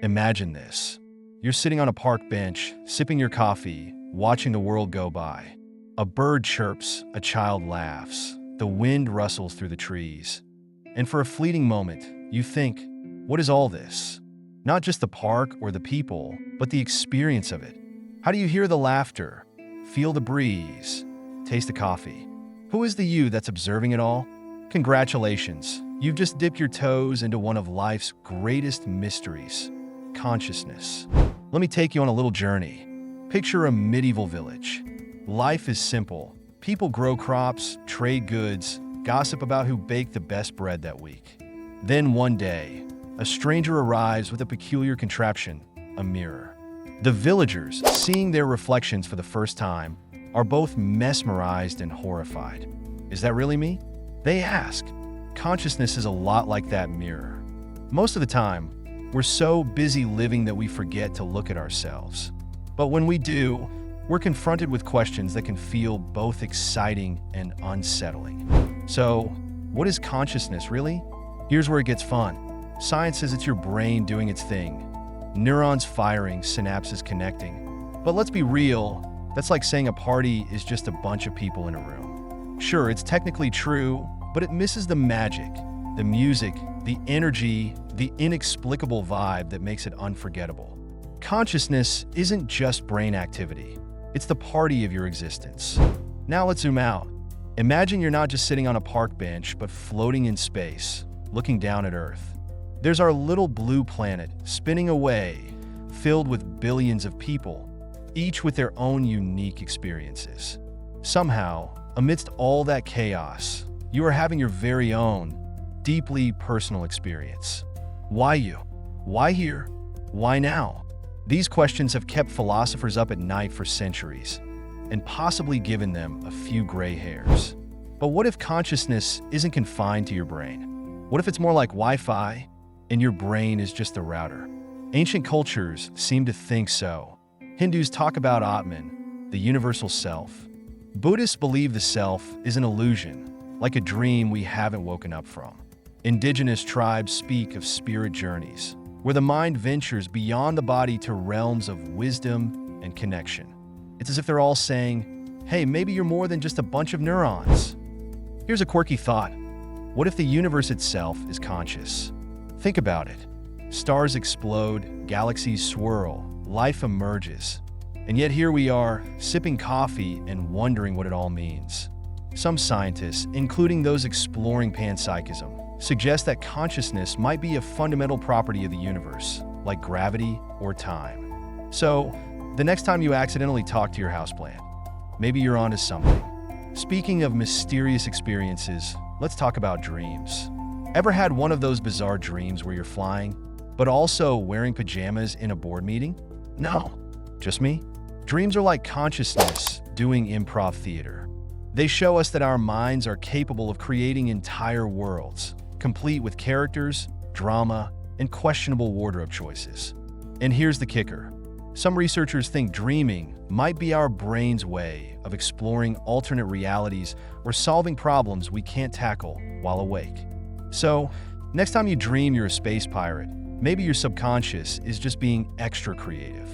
Imagine this. You're sitting on a park bench, sipping your coffee, watching the world go by. A bird chirps, a child laughs, the wind rustles through the trees. And for a fleeting moment, you think, what is all this? Not just the park or the people, but the experience of it. How do you hear the laughter, feel the breeze, taste the coffee? Who is the you that's observing it all? Congratulations, you've just dipped your toes into one of life's greatest mysteries, consciousness. Let me take you on a little journey. Picture a medieval village. Life is simple. People grow crops, trade goods, gossip about who baked the best bread that week. Then one day, a stranger arrives with a peculiar contraption, a mirror. The villagers, seeing their reflections for the first time, are both mesmerized and horrified. Is that really me? They ask. Consciousness is a lot like that mirror. Most of the time, we're so busy living that we forget to look at ourselves. But when we do, we're confronted with questions that can feel both exciting and unsettling. So, what is consciousness really? Here's where it gets fun. Science says it's your brain doing its thing. Neurons firing, synapses connecting. But let's be real, that's like saying a party is just a bunch of people in a room. Sure, it's technically true, but it misses the magic, the music, the energy, the inexplicable vibe that makes it unforgettable. Consciousness isn't just brain activity. It's the party of your existence. Now let's zoom out. Imagine you're not just sitting on a park bench, but floating in space, looking down at Earth. There's our little blue planet, spinning away, filled with billions of people, each with their own unique experiences. Somehow, amidst all that chaos, you are having your very own, deeply personal experience. Why you? Why here? Why now? These questions have kept philosophers up at night for centuries, and possibly given them a few gray hairs. But what if consciousness isn't confined to your brain? What if it's more like Wi-Fi, and your brain is just the router? Ancient cultures seem to think so. Hindus talk about Atman, the universal self. Buddhists believe the self is an illusion, like a dream we haven't woken up from. Indigenous tribes speak of spirit journeys, where the mind ventures beyond the body to realms of wisdom and connection. It's as if they're all saying, hey, maybe you're more than just a bunch of neurons. Here's a quirky thought. What if the universe itself is conscious? Think about it. Stars explode, galaxies swirl, life emerges. And yet here we are, sipping coffee and wondering what it all means. Some scientists, including those exploring panpsychism, suggest that consciousness might be a fundamental property of the universe, like gravity or time. So, the next time you accidentally talk to your houseplant, maybe you're onto something. Speaking of mysterious experiences, let's talk about dreams. Ever had one of those bizarre dreams where you're flying, but also wearing pajamas in a board meeting? No, just me? Dreams are like consciousness doing improv theater. They show us that our minds are capable of creating entire worlds, complete with characters, drama, and questionable wardrobe choices. And here's the kicker. Some researchers think dreaming might be our brain's way of exploring alternate realities or solving problems we can't tackle while awake. So, next time you dream you're a space pirate, maybe your subconscious is just being extra creative.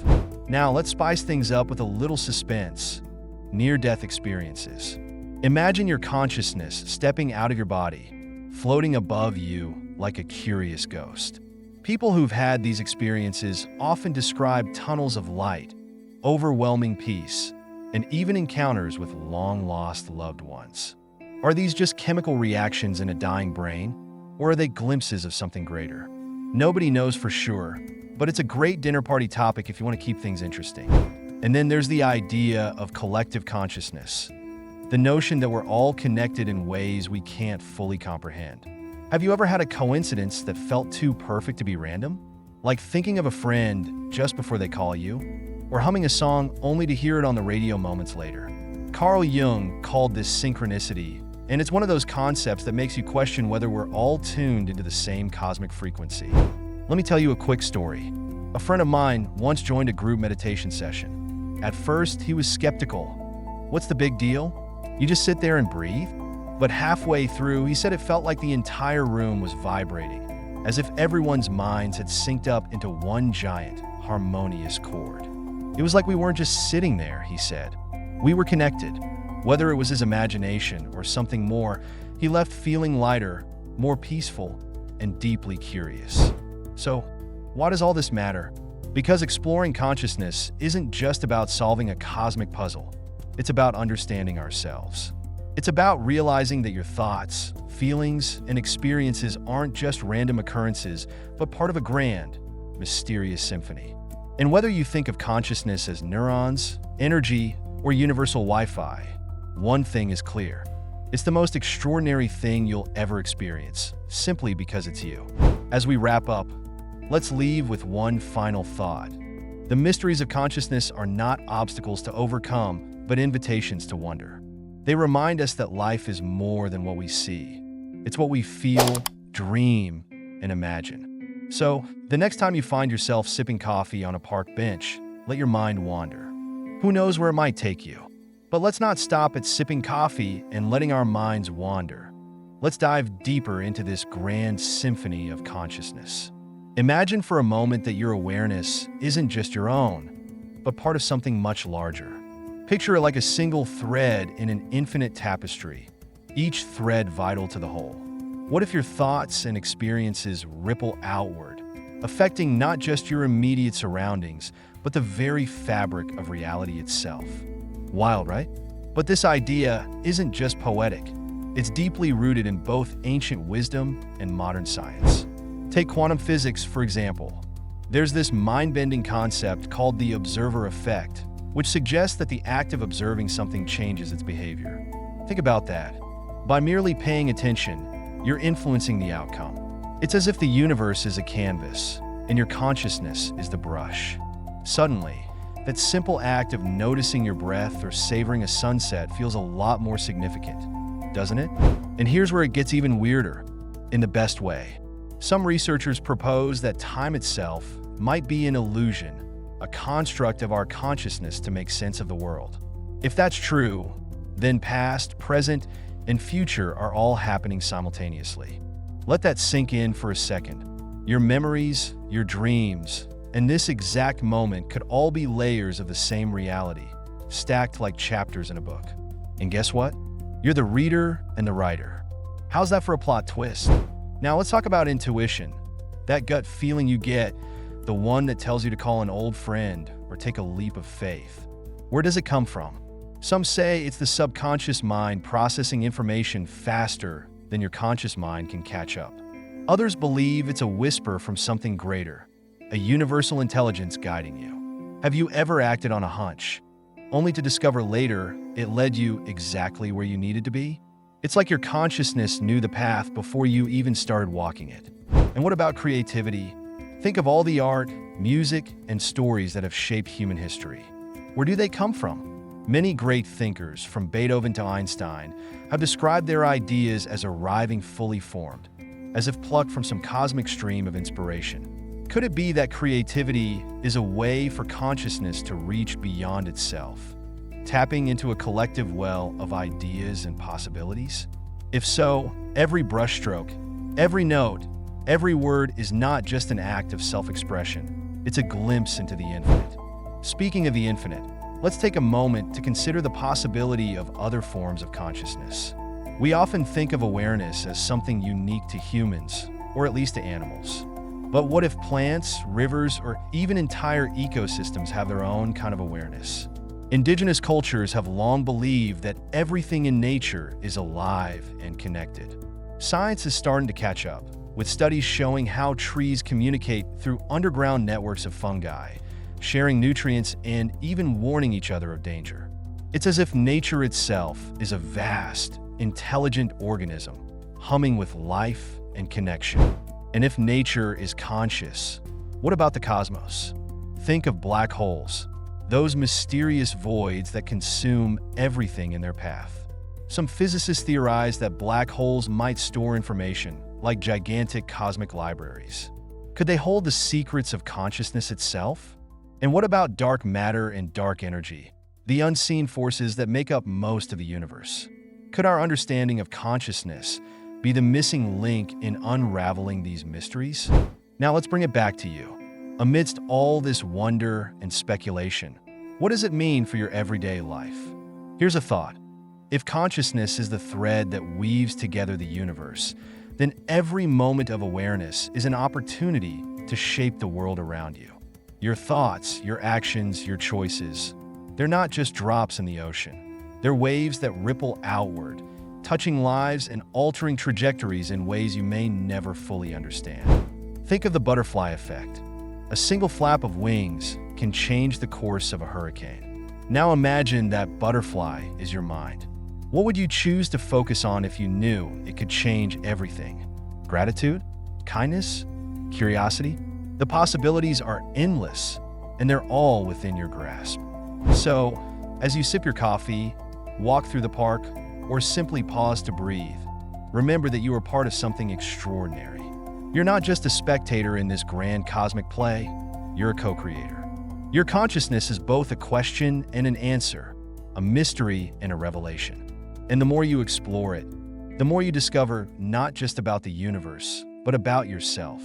Now, let's spice things up with a little suspense. Near-death experiences. Imagine your consciousness stepping out of your body, floating above you like a curious ghost. People who've had these experiences often describe tunnels of light, overwhelming peace, and even encounters with long-lost loved ones. Are these just chemical reactions in a dying brain, or are they glimpses of something greater? Nobody knows for sure, but it's a great dinner party topic if you want to keep things interesting. And then there's the idea of collective consciousness, the notion that we're all connected in ways we can't fully comprehend. Have you ever had a coincidence that felt too perfect to be random? Like thinking of a friend just before they call you? Or humming a song only to hear it on the radio moments later? Carl Jung called this synchronicity, and it's one of those concepts that makes you question whether we're all tuned into the same cosmic frequency. Let me tell you a quick story. A friend of mine once joined a group meditation session. At first, he was skeptical. What's the big deal? You just sit there and breathe? But halfway through, he said it felt like the entire room was vibrating. as if everyone's minds had synced up into one giant, harmonious chord. It was like we weren't just sitting there, he said. We were connected. Whether it was his imagination or something more, he left feeling lighter, more peaceful, and deeply curious. So, why does all this matter? Because exploring consciousness isn't just about solving a cosmic puzzle. It's about understanding ourselves. It's about realizing that your thoughts, feelings, and experiences aren't just random occurrences, but part of a grand, mysterious symphony. And whether you think of consciousness as neurons, energy, or universal Wi-Fi, one thing is clear. It's the most extraordinary thing you'll ever experience, simply because it's you. As we wrap up, let's leave with one final thought. The mysteries of consciousness are not obstacles to overcome, but invitations to wonder. They remind us that life is more than what we see. It's what we feel, dream, and imagine. So, the next time you find yourself sipping coffee on a park bench, let your mind wander. Who knows where it might take you? But let's not stop at sipping coffee and letting our minds wander. Let's dive deeper into this grand symphony of consciousness. Imagine for a moment that your awareness isn't just your own, but part of something much larger. Picture it like a single thread in an infinite tapestry, each thread vital to the whole. What if your thoughts and experiences ripple outward, affecting not just your immediate surroundings, but the very fabric of reality itself? Wild, right? But this idea isn't just poetic. It's deeply rooted in both ancient wisdom and modern science. Take quantum physics, for example. There's this mind-bending concept called the observer effect, which suggests that the act of observing something changes its behavior. Think about that. By merely paying attention, you're influencing the outcome. It's as if the universe is a canvas, and your consciousness is the brush. Suddenly, that simple act of noticing your breath or savoring a sunset feels a lot more significant, doesn't it? And here's where it gets even weirder, in the best way. Some researchers propose that time itself might be an illusion, a construct of our consciousness to make sense of the world. If that's true, then past, present, and future are all happening simultaneously. Let that sink in for a second. Your memories, your dreams, and this exact moment could all be layers of the same reality, stacked like chapters in a book. And guess what? You're the reader and the writer. How's that for a plot twist? Now let's talk about intuition. That gut feeling you get, the one that tells you to call an old friend or take a leap of faith. Where does it come from? Some say it's the subconscious mind processing information faster than your conscious mind can catch up. Others believe it's a whisper from something greater, a universal intelligence guiding you. Have you ever acted on a hunch, only to discover later it led you exactly where you needed to be? It's like your consciousness knew the path before you even started walking it. And what about creativity? Think of all the art, music, and stories that have shaped human history. Where do they come from? Many great thinkers, from Beethoven to Einstein, have described their ideas as arriving fully formed, as if plucked from some cosmic stream of inspiration. Could it be that creativity is a way for consciousness to reach beyond itself, tapping into a collective well of ideas and possibilities? If so, every brushstroke, every note, every word is not just an act of self-expression. It's a glimpse into the infinite. Speaking of the infinite, let's take a moment to consider the possibility of other forms of consciousness. We often think of awareness as something unique to humans, or at least to animals. But what if plants, rivers, or even entire ecosystems have their own kind of awareness? Indigenous cultures have long believed that everything in nature is alive and connected. Science is starting to catch up, with studies showing how trees communicate through underground networks of fungi, sharing nutrients and even warning each other of danger. It's as if nature itself is a vast, intelligent organism, humming with life and connection. And if nature is conscious, what about the cosmos? Think of black holes, those mysterious voids that consume everything in their path. Some physicists theorize that black holes might store information, like gigantic cosmic libraries. Could they hold the secrets of consciousness itself? And what about dark matter and dark energy, the unseen forces that make up most of the universe? Could our understanding of consciousness be the missing link in unraveling these mysteries? Now let's bring it back to you. Amidst all this wonder and speculation, what does it mean for your everyday life? Here's a thought. If consciousness is the thread that weaves together the universe, then every moment of awareness is an opportunity to shape the world around you. Your thoughts, your actions, your choices, they're not just drops in the ocean. They're waves that ripple outward, touching lives and altering trajectories in ways you may never fully understand. Think of the butterfly effect. A single flap of wings can change the course of a hurricane. Now imagine that butterfly is your mind. What would you choose to focus on if you knew it could change everything? Gratitude? Kindness? Curiosity? The possibilities are endless, and they're all within your grasp. So, as you sip your coffee, walk through the park, or simply pause to breathe, remember that you are part of something extraordinary. You're not just a spectator in this grand cosmic play, you're a co-creator. Your consciousness is both a question and an answer, a mystery and a revelation. And the more you explore it, the more you discover not just about the universe, but about yourself.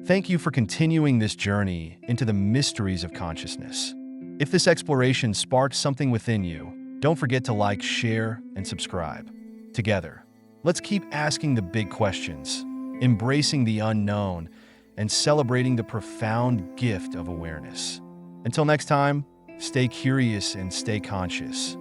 Thank you for continuing this journey into the mysteries of consciousness. If this exploration sparked something within you, don't forget to like, share, and subscribe. Together, let's keep asking the big questions, embracing the unknown, and celebrating the profound gift of awareness. Until next time, stay curious and stay conscious.